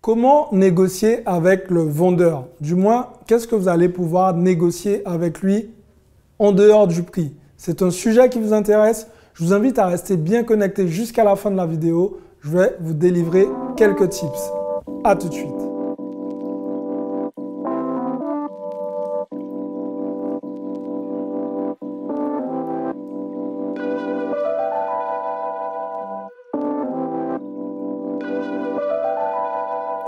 Comment négocier avec le vendeur? Du moins, qu'est-ce que vous allez pouvoir négocier avec lui en dehors du prix? C'est un sujet qui vous intéresse? Je vous invite à rester bien connecté jusqu'à la fin de la vidéo. Je vais vous délivrer quelques tips. À tout de suite.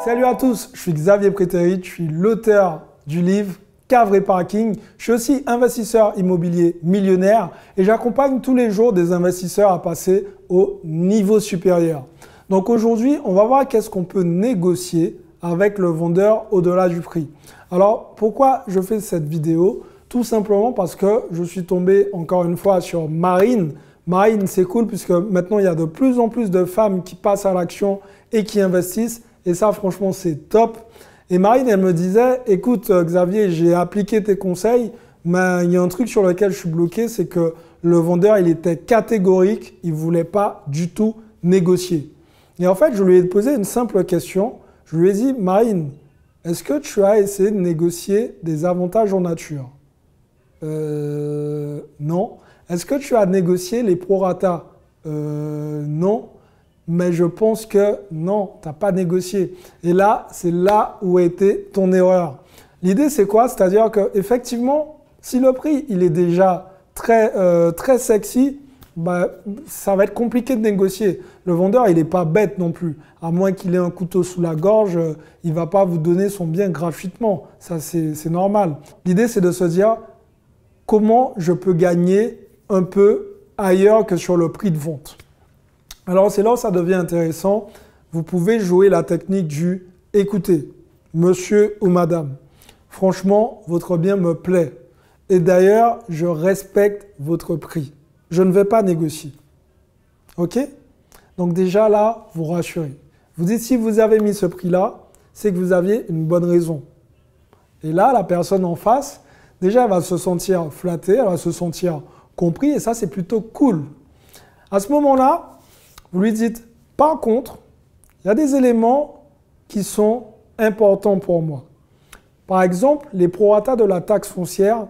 Salut à tous, je suis Xavier Prétérit, je suis l'auteur du livre Cave Parking. Je suis aussi investisseur immobilier millionnaire et j'accompagne tous les jours des investisseurs à passer au niveau supérieur. Donc aujourd'hui, on va voir qu'est-ce qu'on peut négocier avec le vendeur au-delà du prix. Alors pourquoi je fais cette vidéo? Tout simplement parce que je suis tombé encore une fois sur Marine. Marine, c'est cool puisque maintenant il y a de plus en plus de femmes qui passent à l'action et qui investissent. Et ça, franchement, c'est top. Et Marine, elle me disait, écoute Xavier, j'ai appliqué tes conseils, mais il y a un truc sur lequel je suis bloqué, c'est que le vendeur, il était catégorique, il ne voulait pas du tout négocier. Et en fait, je lui ai posé une simple question. Je lui ai dit, Marine, est-ce que tu as essayé de négocier des avantages en nature? Non. Est-ce que tu as négocié les prorata? Non. Mais je pense que non, tu n'as pas négocié. Et là, c'est là où était ton erreur. L'idée, c'est quoi? C'est-à-dire qu'effectivement, si le prix il est déjà très sexy, bah, ça va être compliqué de négocier. Le vendeur, il n'est pas bête non plus. À moins qu'il ait un couteau sous la gorge, il ne va pas vous donner son bien gratuitement. Ça, c'est normal. L'idée, c'est de se dire comment je peux gagner un peu ailleurs que sur le prix de vente. Alors, c'est là où ça devient intéressant. Vous pouvez jouer la technique du « écoutez, monsieur ou madame, franchement, votre bien me plaît. Et d'ailleurs, je respecte votre prix. Je ne vais pas négocier. » OK? Donc déjà là, vous rassurez. Vous dites si vous avez mis ce prix-là, c'est que vous aviez une bonne raison. Et là, la personne en face, déjà, elle va se sentir flattée, elle va se sentir compris. Et ça, c'est plutôt cool. À ce moment-là, vous lui dites, par contre, il y a des éléments qui sont importants pour moi. Par exemple, les prorata de la taxe foncière,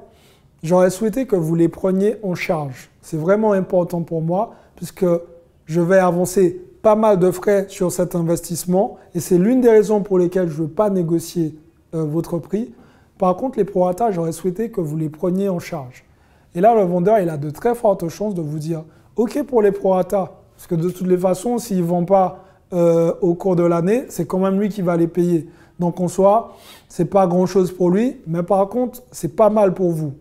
j'aurais souhaité que vous les preniez en charge. C'est vraiment important pour moi puisque je vais avancer pas mal de frais sur cet investissement et c'est l'une des raisons pour lesquelles je ne veux pas négocier votre prix. Par contre, les prorata, j'aurais souhaité que vous les preniez en charge. Et là, le vendeur, il a de très fortes chances de vous dire, OK pour les prorata, parce que de toutes les façons, s'il ne vend pas au cours de l'année, c'est quand même lui qui va les payer. Donc en soi, ce n'est pas grand-chose pour lui, mais par contre, c'est pas mal pour vous.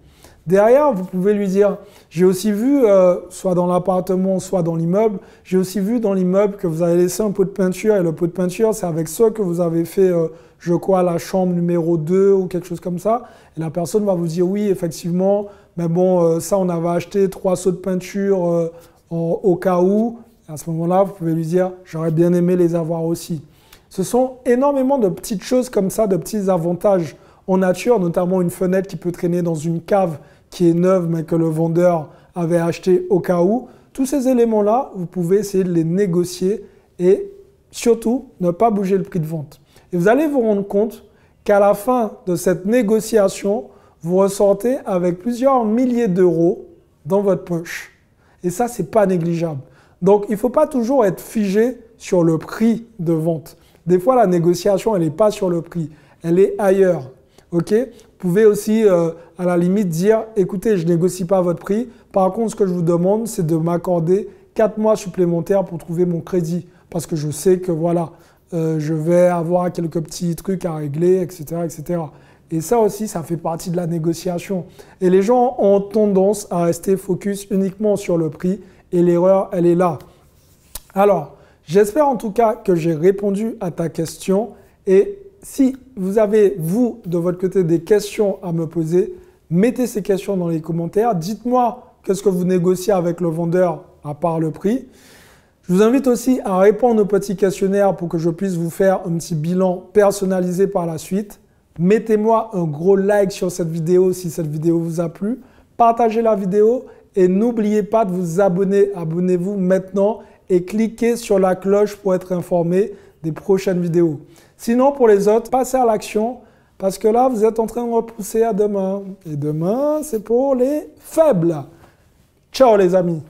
Derrière, vous pouvez lui dire, j'ai aussi vu, soit dans l'appartement, soit dans l'immeuble, j'ai aussi vu dans l'immeuble que vous avez laissé un pot de peinture, et le pot de peinture, c'est avec ça que vous avez fait, je crois, la chambre numéro 2 ou quelque chose comme ça. Et la personne va vous dire, oui, effectivement, mais bon, ça, on avait acheté 3 seaux de peinture au cas où. À ce moment-là, vous pouvez lui dire « j'aurais bien aimé les avoir aussi ». Ce sont énormément de petites choses comme ça, de petits avantages en nature, notamment une fenêtre qui peut traîner dans une cave qui est neuve mais que le vendeur avait acheté au cas où. Tous ces éléments-là, vous pouvez essayer de les négocier et surtout ne pas bouger le prix de vente. Et vous allez vous rendre compte qu'à la fin de cette négociation, vous ressortez avec plusieurs milliers d'euros dans votre poche. Et ça, ce n'est pas négligeable. Donc, il ne faut pas toujours être figé sur le prix de vente. Des fois, la négociation, elle n'est pas sur le prix, elle est ailleurs. OK? Vous pouvez aussi, à la limite, dire « écoutez, je ne négocie pas votre prix. Par contre, ce que je vous demande, c'est de m'accorder 4 mois supplémentaires pour trouver mon crédit. Parce que je sais que, voilà, je vais avoir quelques petits trucs à régler, etc., etc. » Et ça aussi, ça fait partie de la négociation. Et les gens ont tendance à rester focus uniquement sur le prix. Et l'erreur, elle est là. Alors, j'espère en tout cas que j'ai répondu à ta question. Et si vous avez, vous, de votre côté, des questions à me poser, mettez ces questions dans les commentaires. Dites-moi qu'est-ce que vous négociez avec le vendeur à part le prix. Je vous invite aussi à répondre au petit questionnaire pour que je puisse vous faire un petit bilan personnalisé par la suite. Mettez-moi un gros like sur cette vidéo si cette vidéo vous a plu. Partagez la vidéo. Et n'oubliez pas de vous abonner. Abonnez-vous maintenant et cliquez sur la cloche pour être informé des prochaines vidéos. Sinon, pour les autres, passez à l'action parce que là, vous êtes en train de repousser à demain. Et demain, c'est pour les faibles. Ciao les amis!